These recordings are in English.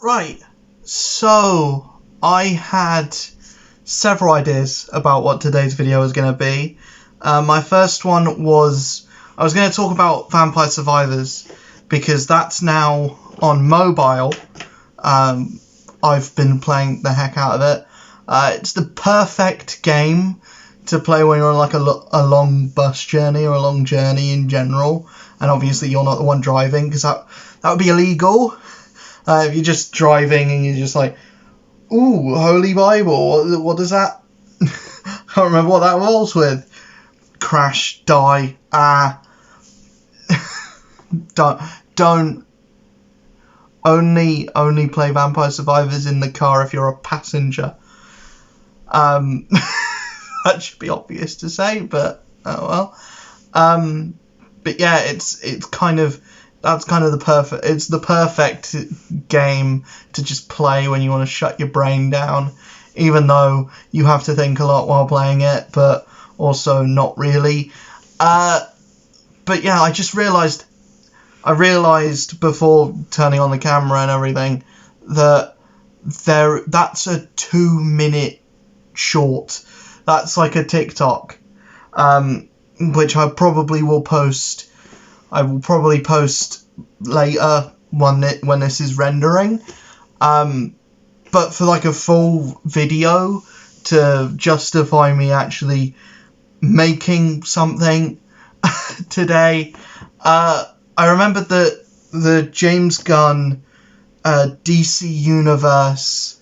Right, so I had several ideas about what today's video was going to be. My first one was I was going to talk about Vampire Survivors because that's now on mobile. I've been playing the heck out of it. It's the perfect game to play when you're on like a long bus journey or a long journey in general, and obviously you're not the one driving because that would be illegal. If you're just driving and you're just like, ooh, Holy Bible, what does that? I can't remember what that rolls with. Crash, die, don't. Only play Vampire Survivors in the car if you're a passenger. That should be obvious to say, but oh well. But yeah, it's kind of the perfect game to just play when you want to shut your brain down, even though you have to think a lot while playing it, but also not really. But yeah, I realized before turning on the camera and everything that that's a 2-minute short. That's like a TikTok, which I will probably post later when this is rendering. But for like a full video to justify me actually making something today, I remembered that the James Gunn DC Universe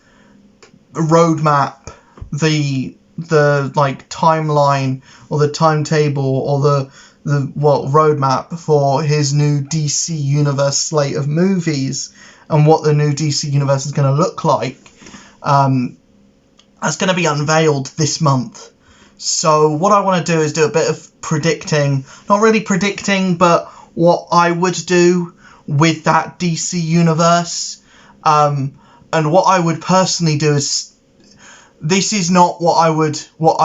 roadmap, the like timeline or the timetable or the roadmap for his new DC Universe slate of movies and what the new DC Universe is going to look like, that's going to be unveiled this month. So what I want to do is do a bit of predicting, not really predicting, but what I would do with that DC Universe. And what I would personally do is, this is not what I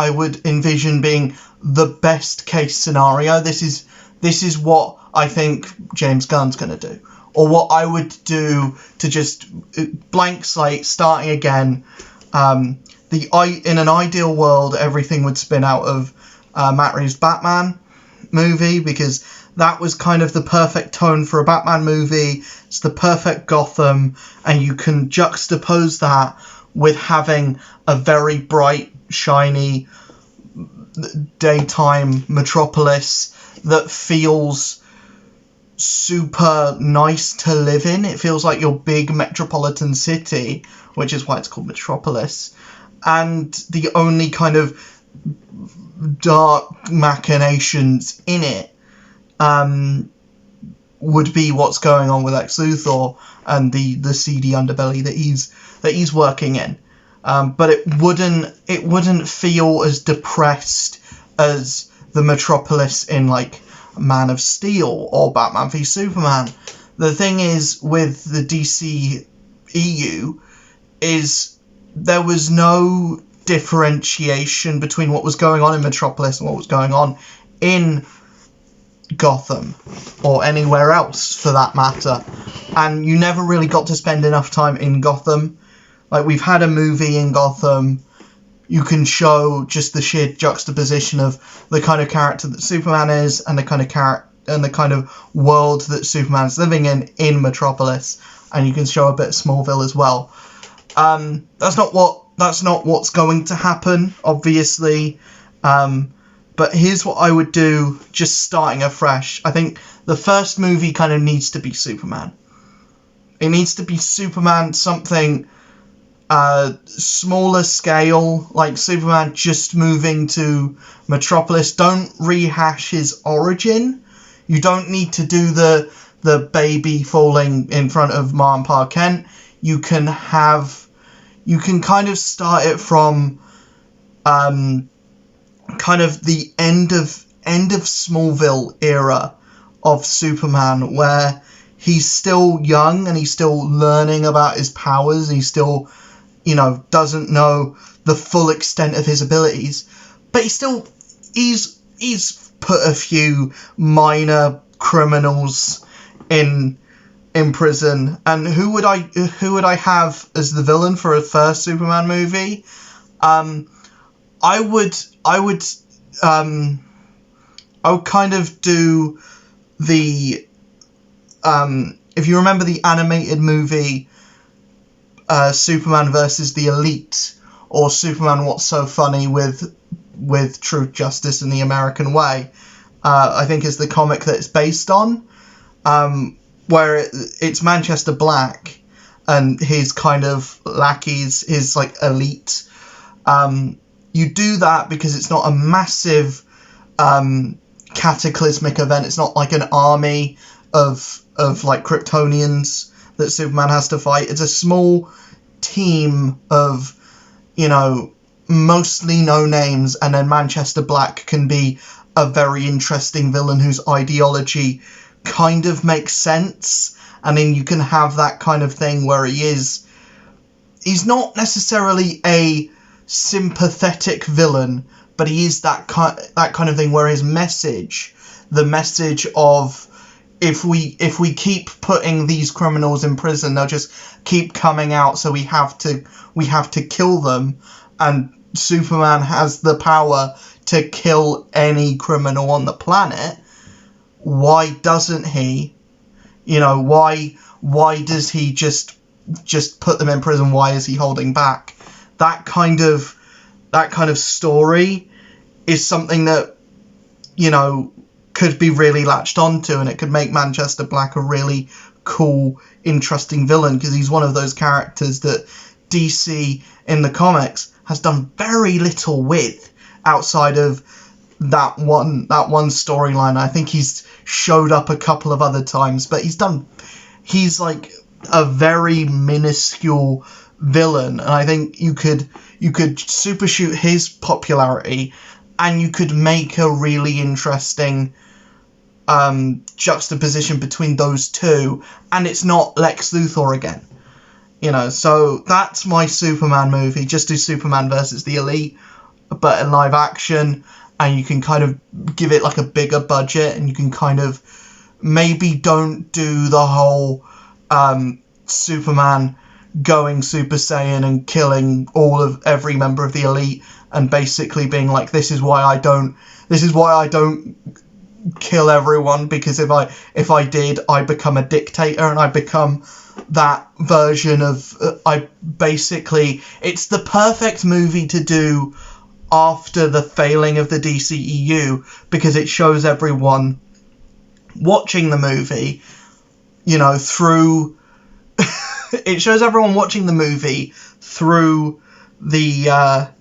would envision being the best case scenario. This is what I think James Gunn's going to do, or what I would do to just blank slate, starting again. In an ideal world, everything would spin out of Matt Reeves' Batman movie, because that was kind of the perfect tone for a Batman movie. It's the perfect Gotham, and you can juxtapose that with having a very bright, shiny daytime metropolis that feels super nice to live in. It feels like your big metropolitan city, which is why it's called Metropolis. And the only kind of dark machinations in it would be what's going on with Lex Luthor and the seedy underbelly that he's working in. But it wouldn't feel as depressed as the Metropolis in like Man of Steel or Batman v Superman. The thing is with the DC EU is there was no differentiation between what was going on in Metropolis and what was going on in Gotham or anywhere else for that matter, and you never really got to spend enough time in Gotham. Like, we've had a movie in Gotham, you can show just the sheer juxtaposition of the kind of character that Superman is and the kind of world that Superman's living in Metropolis, and you can show a bit of Smallville as well. That's not what's going to happen, obviously. But here's what I would do, just starting afresh. I think the first movie kind of needs to be Superman. It needs to be Superman, something smaller scale, like Superman just moving to Metropolis. Don't rehash his origin. You don't need to do the baby falling in front of Ma and Pa Kent. You can kind of start it from kind of the end of Smallville era of Superman, where he's still young and he's still learning about his powers. He still, doesn't know the full extent of his abilities, but he's put a few minor criminals in in prison. And who would I have as the villain for a first Superman movie? I would kind of do the if you remember the animated movie Superman versus the Elite, or Superman What's So Funny with Truth, Justice, and the American Way, I think is the comic that it's based on, where it's Manchester Black and his kind of lackeys, his like elite. You do that because it's not a massive cataclysmic event. It's not like an army of like Kryptonians that Superman has to fight. It's a small team of, you know, mostly no names, and then Manchester Black can be a very interesting villain whose ideology kind of makes sense, and then you can have that kind of thing where he's not necessarily a sympathetic villain, but he is that kind of thing where his message, the message of if we keep putting these criminals in prison, they'll just keep coming out, so we have to kill them, and Superman has the power to kill any criminal on the planet. Why doesn't he? You know, why does he just put them in prison? Why is he holding back? That kind of story is something that, you know, could be really latched onto, and it could make Manchester Black a really cool, interesting villain, because he's one of those characters that DC in the comics has done very little with outside of that one storyline. I think he's showed up a couple of other times, but he's like a very minuscule villain, and I think you could supershoot his popularity, and you could make a really interesting juxtaposition between those two, and it's not Lex Luthor again. You know, so that's my Superman movie. Just do Superman versus the Elite, but in live action, and you can kind of give it like a bigger budget, and you can kind of maybe don't do the whole Superman going Super Saiyan and killing every member of the Elite, and basically being like, this is why I don't kill everyone, because if I did, I become a dictator, and I become that version of it's the perfect movie to do after the failing of the DCEU, because it shows everyone watching the movie, you know, through it shows everyone watching the movie through the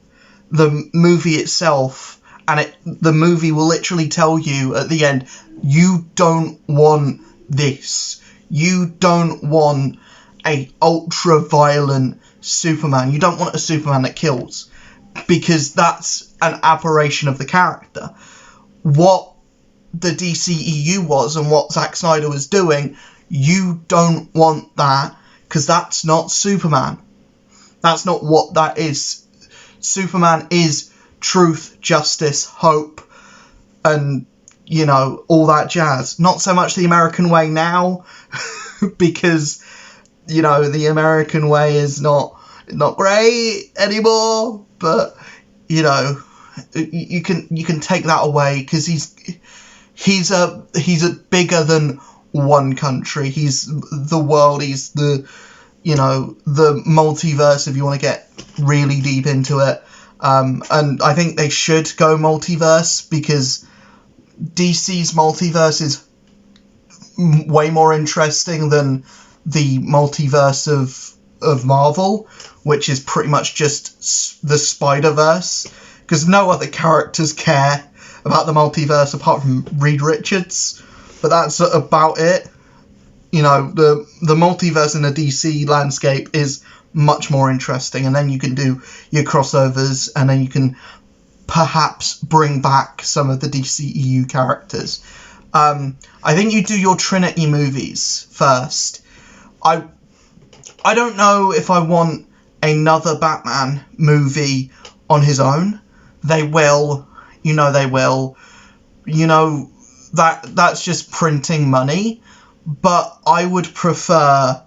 movie itself, and the movie will literally tell you at the end, you don't want this. You don't want a ultra-violent Superman. You don't want a Superman that kills, because that's an aberration of the character. What the DCEU was and what Zack Snyder was doing, you don't want that, because that's not Superman. That's not what that is. Superman is truth, justice, hope, and, you know, all that jazz. Not so much the American way now, because, you know, the American way is not great anymore, but, you know, you can take that away, because he's a bigger than one country. He's the world. He's the, you know, the multiverse, if you want to get really deep into it. And I think they should go multiverse, because DC's multiverse is way more interesting than the multiverse of Marvel, which is pretty much just the Spider-Verse, because no other characters care about the multiverse apart from Reed Richards, but that's about it. You know, the multiverse in the DC landscape is much more interesting, and then you can do your crossovers, and then you can perhaps bring back some of the DCEU characters. I think you do your Trinity movies first. I don't know if I want another Batman movie on his own. They will. You know they will. You know, that's just printing money. but I would prefer,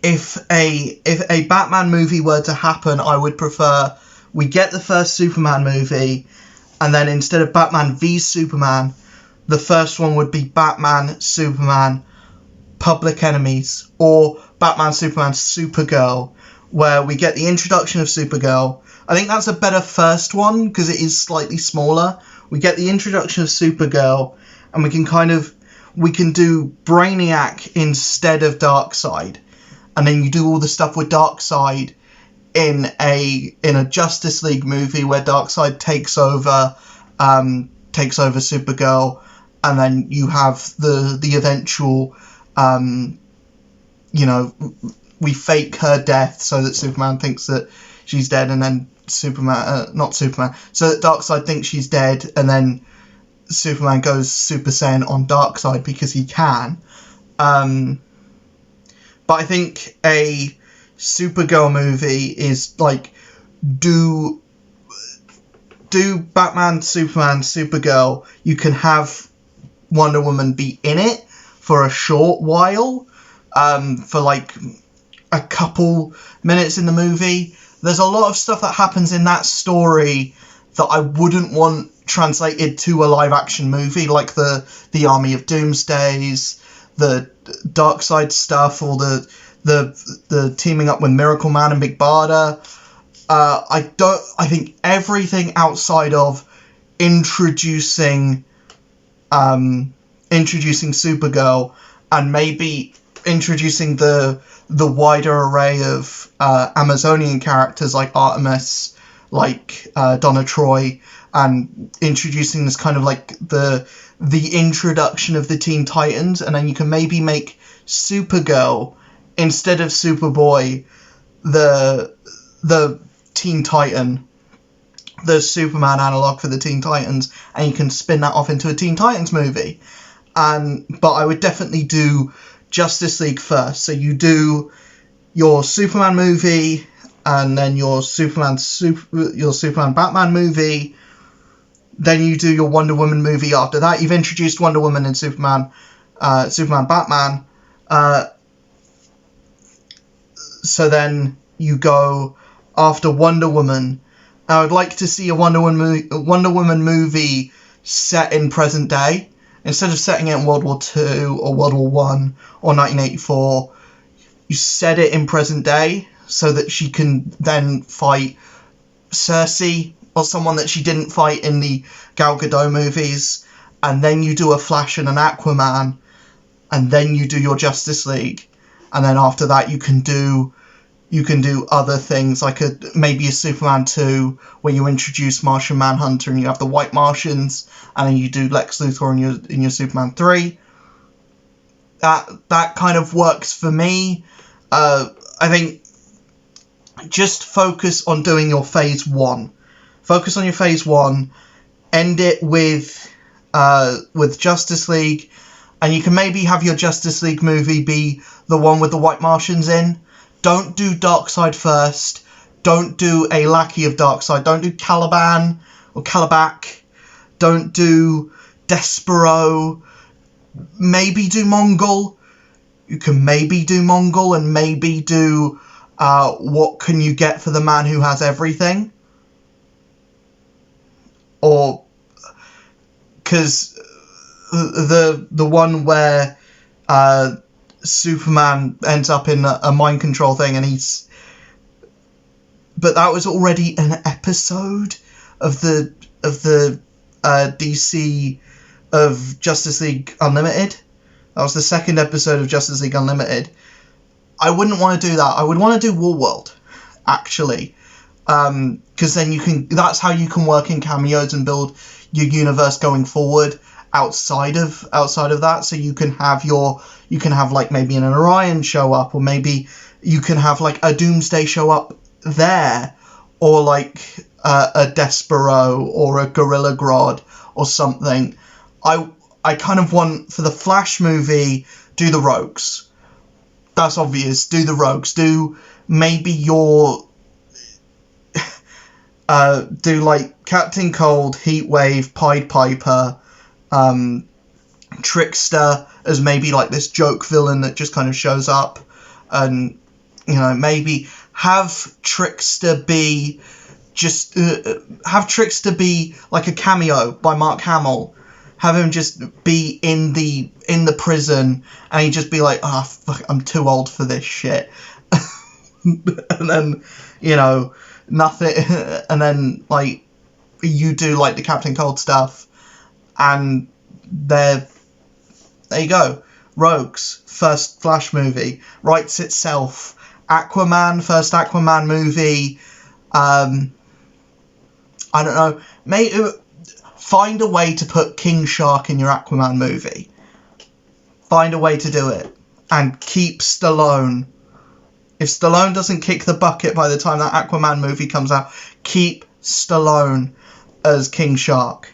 if a Batman movie were to happen, I would prefer we get the first Superman movie, and then instead of Batman v Superman, the first one would be Batman, Superman, Public Enemies, or Batman, Superman, Supergirl, where we get the introduction of Supergirl. I think that's a better first one, because it is slightly smaller. We get the introduction of Supergirl, and we can do Brainiac instead of Darkseid. And then you do all the stuff with Darkseid in a Justice League movie where Darkseid takes over Supergirl, and then you have the eventual, we fake her death so that Superman thinks that she's dead, and then so that Darkseid thinks she's dead, and then Superman goes Super Saiyan on Darkseid because he can. But I think a Supergirl movie is like, do Batman, Superman, Supergirl. You can have Wonder Woman be in it for a short while, for like a couple minutes in the movie. There's a lot of stuff that happens in that story that I wouldn't want translated to a live action movie, like the Army of Doomsdays, the Darkseid stuff, or the teaming up with Miracle Man and Big Barda. I think everything outside of introducing Supergirl, and maybe introducing the wider array of Amazonian characters like Artemis, like Donna Troy, and introducing this kind of like the introduction of the Teen Titans, and then you can maybe make Supergirl instead of Superboy the Teen Titan, the Superman analog for the Teen Titans, and you can spin that off into a Teen Titans movie. But I would definitely do Justice League first. So you do your Superman movie, and then your Superman Batman movie. Then you do your Wonder Woman movie after that. You've introduced Wonder Woman and Superman Batman. So then you go after Wonder Woman. I would like to see a Wonder Woman movie set in present day. Instead of setting it in World War II or World War One or 1984, you set it in present day so that she can then fight Cersei, or someone that she didn't fight in the Gal Gadot movies, and then you do a Flash and an Aquaman, and then you do your Justice League, and then after that you can do other things, like maybe a Superman 2 where you introduce Martian Manhunter and you have the White Martians, and then you do Lex Luthor in your Superman 3. That kind of works for me. I think just focus on doing your phase 1. Focus on your phase 1, end it with Justice League, and you can maybe have your Justice League movie be the one with the White Martians in. Don't do Darkseid first. Don't do a lackey of Darkseid. Don't do Caliban or Calabac. Don't do Despero. Maybe do Mongol. You can maybe do Mongol, and maybe do What Can You Get for the Man Who Has Everything? Or, because the one where Superman ends up in a mind control thing, and but that was already an episode of the DC of Justice League Unlimited. That was the second episode of Justice League Unlimited. I wouldn't want to do that. I would want to do Warworld, actually, because then that's how you can work in cameos and build your universe going forward outside of that. So you can have like maybe an Orion show up, or maybe you can have like a Doomsday show up there, or like a Despero or a Gorilla Grodd or something. I kind of want, for the Flash movie, do the Rogues. That's obvious. Do the Rogues. Do maybe your do like Captain Cold, Heatwave, Pied Piper, Trickster as maybe like this joke villain that just kind of shows up, and maybe have Trickster be like a cameo by Mark Hamill. Have him just be in the prison, and he just be like, fuck, I'm too old for this shit. And then nothing, and then like you do like the Captain Cold stuff, and there you go. Rogues, first Flash movie, writes itself. Aquaman, first Aquaman movie. I don't know. Find a way to put King Shark in your Aquaman movie. Find a way to do it, and keep Stallone. If Stallone doesn't kick the bucket by the time that Aquaman movie comes out, keep Stallone as King Shark.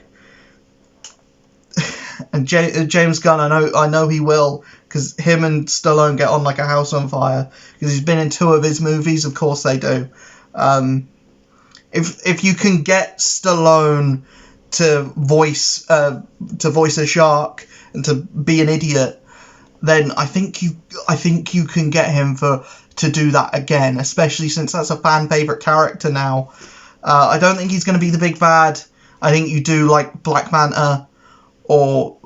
And James Gunn, I know he will, because him and Stallone get on like a house on fire, because he's been in 2 of his movies. Of course they do. If you can get Stallone to voice a shark and to be an idiot, then I think you can get him to do that again, especially since that's a fan favorite character now. I don't think he's going to be the big bad. I think you do like Black Manta, or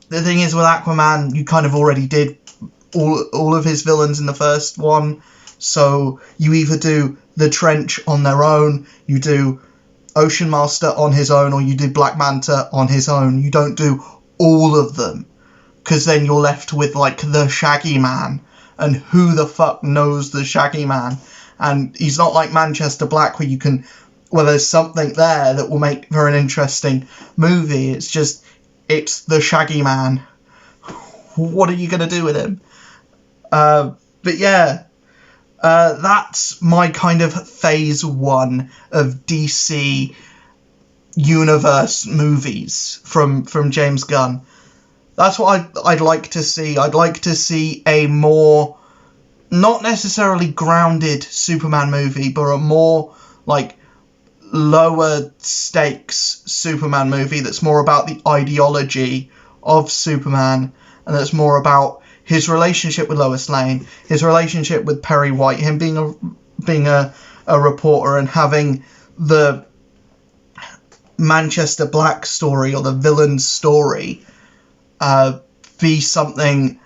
the thing is with Aquaman, you kind of already did all of his villains in the first one, so you either do the Trench on their own, you do Ocean Master on his own, or you do Black Manta on his own. You don't do all of them, because then you're left with like the Shaggy Man, and who the fuck knows the Shaggy Man? And he's not like Manchester Black, where there's something there that will make for an interesting movie. It's the Shaggy Man. What are you going to do with him? But yeah, that's my kind of phase 1 of DC Universe movies from James Gunn. That's what I'd like to see. I'd like to see a more, not necessarily grounded Superman movie, but a more like lower stakes Superman movie that's more about the ideology of Superman, and that's more about his relationship with Lois Lane, his relationship with Perry White, him being a reporter, and having the Manchester Black story, or the villain's story, be something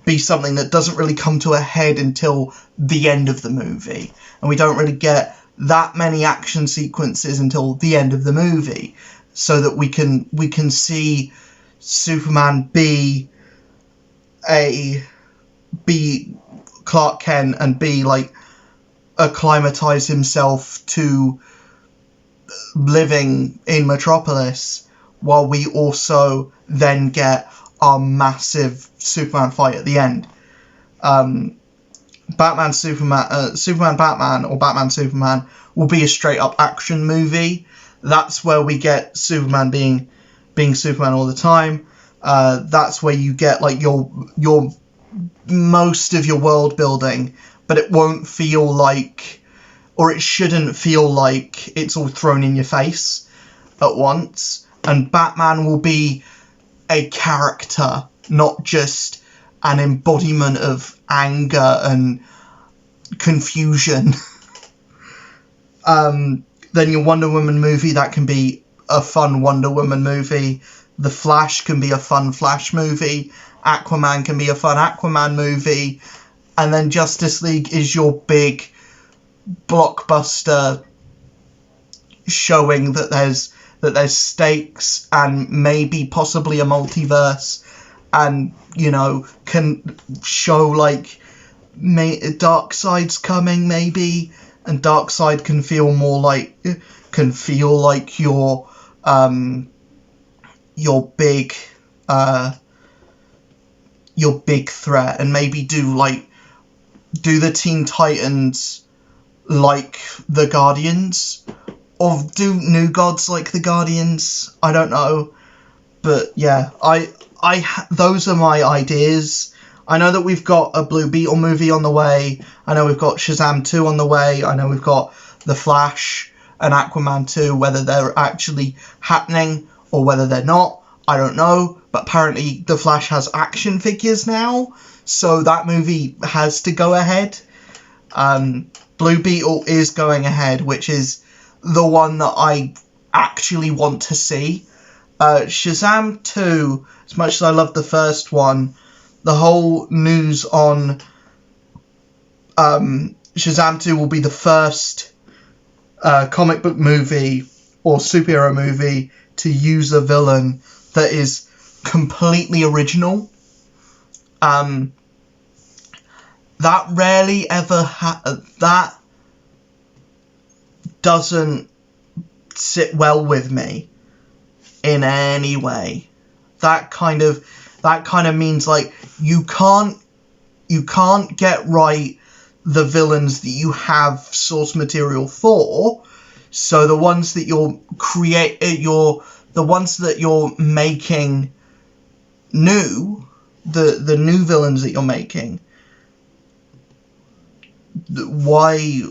that doesn't really come to a head until the end of the movie, and we don't really get that many action sequences until the end of the movie, so that we can see Superman be Clark Kent, and be like acclimatize himself to living in Metropolis, while we also then get our massive Superman fight at the end. Batman Batman, or Batman Superman will be a straight up action movie. That's where we get Superman being Superman all the time. That's where you get like your most of your world building, but it won't feel like, or it shouldn't feel like, it's all thrown in your face at once. And Batman will be a character, not just an embodiment of anger and confusion. Then your Wonder Woman movie, that can be a fun Wonder Woman movie. The Flash can be a fun Flash movie. Aquaman can be a fun Aquaman movie. And then Justice League is your big blockbuster showing that there's stakes, and maybe possibly a multiverse, and can show like Darkseid's coming maybe, and Darkseid can feel like your big threat, and maybe do the Teen Titans like the Guardians, or do New Gods like the Guardians. I don't know, but yeah, those are my ideas. I know that we've got a Blue Beetle movie on the way. I know we've got Shazam 2 on the way. I know we've got The Flash and Aquaman 2. Whether they're actually happening or whether they're not, I don't know, but apparently The Flash has action figures now, so that movie has to go ahead. Blue Beetle is going ahead, which is the one that I actually want to see. Shazam 2, as much as I love the first one, the whole news on Shazam 2 will be the first comic book movie or superhero movie to use a villain that is completely original. That rarely ever that doesn't sit well with me in any way. That kind of means like you can't get right the villains that you have source material for. So the ones that the ones that you're making new, the new villains that you're making, why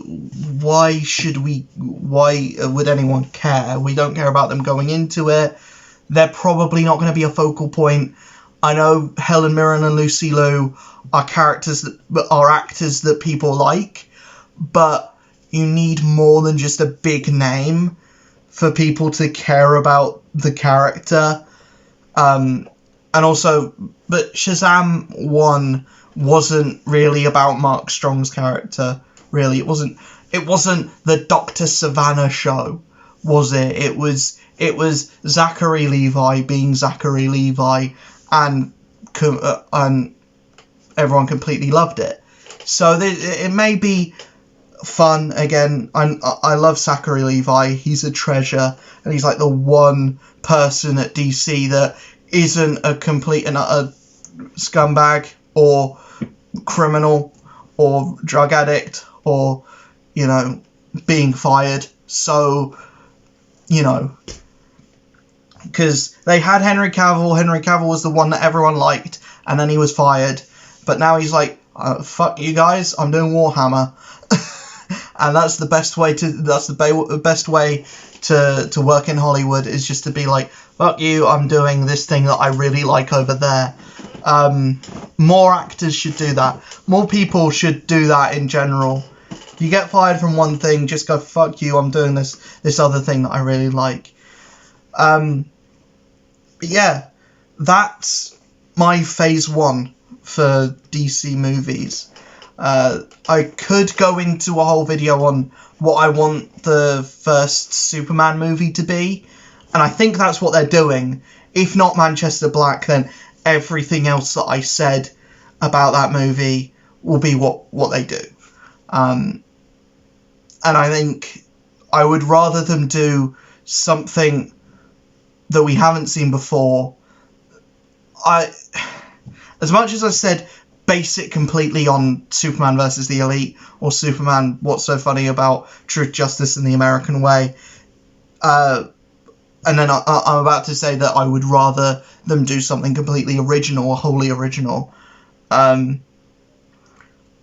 would anyone care? We don't care about them going into it. They're probably not going to be a focal point. I know Helen Mirren and Lucy Liu are actors that people like, but you need more than just a big name for people to care about the character. And also, but Shazam 1 wasn't really about Mark Strong's character, really. It wasn't the Dr. Savannah show, was it? It was Zachary Levi being Zachary Levi, and everyone completely loved it. So it may be fun. Again, I love Zachary Levi. He's a treasure, and he's like the one person at DC that isn't a complete and utter scumbag or criminal or drug addict or, you know, being fired. So, you know, because they had Henry Cavill. Henry Cavill was the one that everyone liked, and then he was fired. But now he's like, fuck you guys, I'm doing Warhammer. And that's the best way to work in Hollywood, is just to be like, fuck you, I'm doing this thing that I really like over there. More actors should do that. More people should do that in general. If you get fired from one thing, just go, fuck you, I'm doing this other thing that I really like. But yeah, that's my phase 1 for DC movies. I could go into a whole video on what I want the first Superman movie to be, and I think that's what they're doing. If not Manchester Black, then everything else that I said about that movie will be what they do. And I think I would rather them do something that we haven't seen before. As much as I said base it completely on Superman versus the Elite, or Superman, What's So Funny About Truth, Justice, and the American Way, and then I'm about to say that I would rather them do something completely original or wholly original. I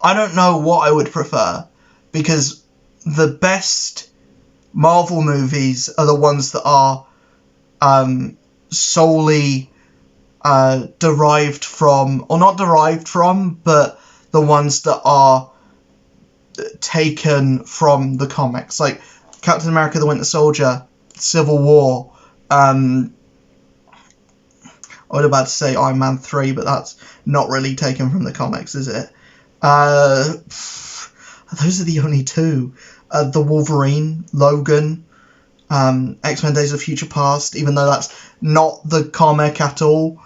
don't know what I would prefer, because the best Marvel movies are the ones that are solely derived from, or not derived from, but the ones that are taken from the comics, like Captain America the Winter Soldier, Civil War, I was about to say Iron Man 3, but that's not really taken from the comics, is it? Those are the only two. The Wolverine, Logan, X-Men Days of Future Past, even though that's not the comic at all.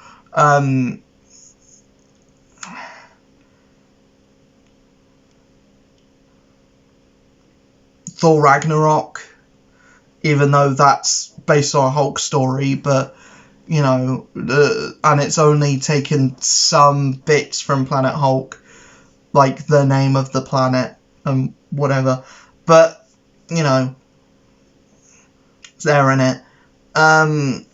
Thor Ragnarok, even though that's based on a Hulk story, but, you know, and it's only taken some bits from Planet Hulk, like the name of the planet and whatever, but, you know, it's there in it. And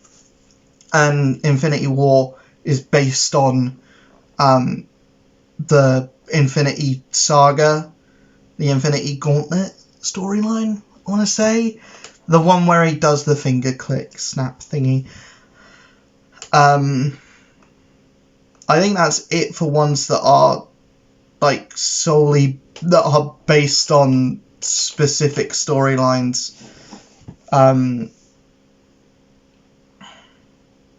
Infinity War is based on the Infinity Saga, the Infinity Gauntlet storyline, I want to say. The one where he does the finger click snap thingy. I think that's it for ones that are like solely that are based on specific storylines.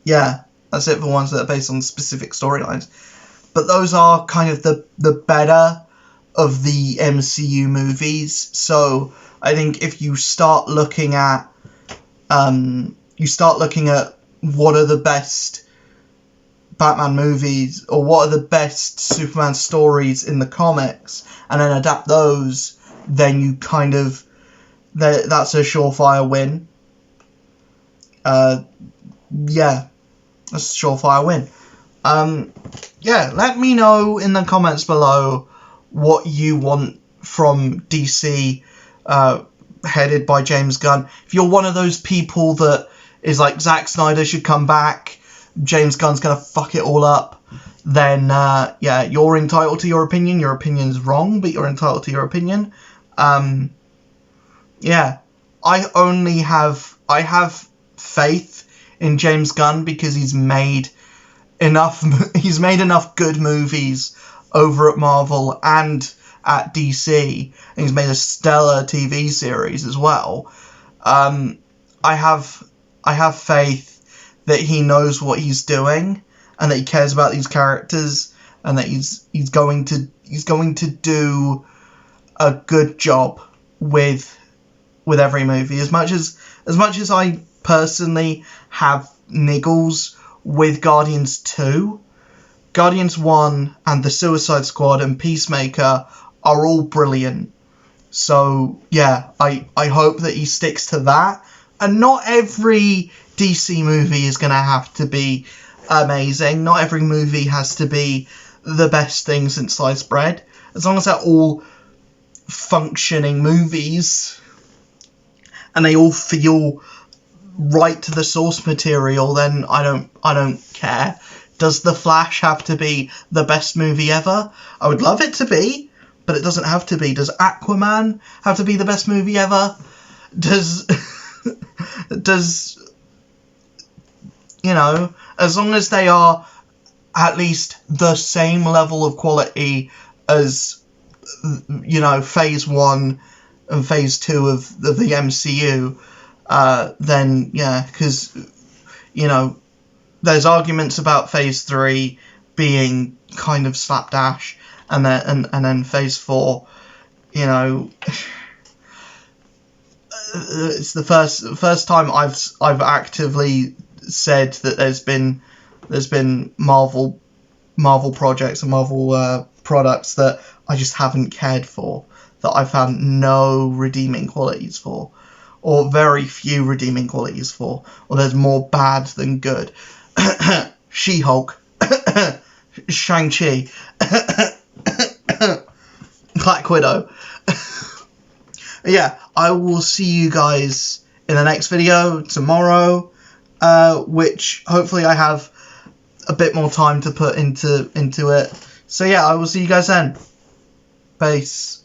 Yeah, that's it for ones that are based on specific storylines. But those are kind of the better of the MCU movies. So I think if you start looking at what are the best Batman movies, or what are the best Superman stories in the comics, and then adapt those, then you kind of, that's a surefire win. Yeah, that's a surefire win. Yeah, let me know in the comments below what you want from DC, headed by James Gunn. If you're one of those people that is like, Zack Snyder should come back, James Gunn's gonna fuck it all up, then yeah, you're entitled to your opinion. Your opinion's wrong, but you're entitled to your opinion. Yeah, I have faith in James Gunn because he's made enough good movies over at Marvel and at DC, and he's made a stellar TV series as well. I have faith that he knows what he's doing, and that he cares about these characters, and that he's going to do a good job with every movie. As much as I personally have niggles with Guardians 2, Guardians 1 and the Suicide Squad and Peacemaker are all brilliant. So yeah, I hope that he sticks to that. And not every DC movie is going to have to be amazing. Not every movie has to be the best thing since sliced bread. As long as they're all functioning movies and they all feel right to the source material, then I don't care. Does The Flash have to be the best movie ever? I would love it to be, but it doesn't have to be. Does Aquaman have to be the best movie ever? Does you know, as long as they are at least the same level of quality as, you know, Phase 1 and Phase 2 of the MCU, then yeah, because, you know, there's arguments about Phase 3 being kind of slapdash, and then Phase 4, you know, it's the first time I've actively said that there's been Marvel projects and Marvel products that I just haven't cared for, that I found no redeeming qualities for, or very few redeeming qualities for, or there's more bad than good. She-Hulk, Shang-Chi, Black Widow. Yeah, I will see you guys in the next video tomorrow, which hopefully I have a bit more time to put into it. So yeah, I will see you guys then. Peace.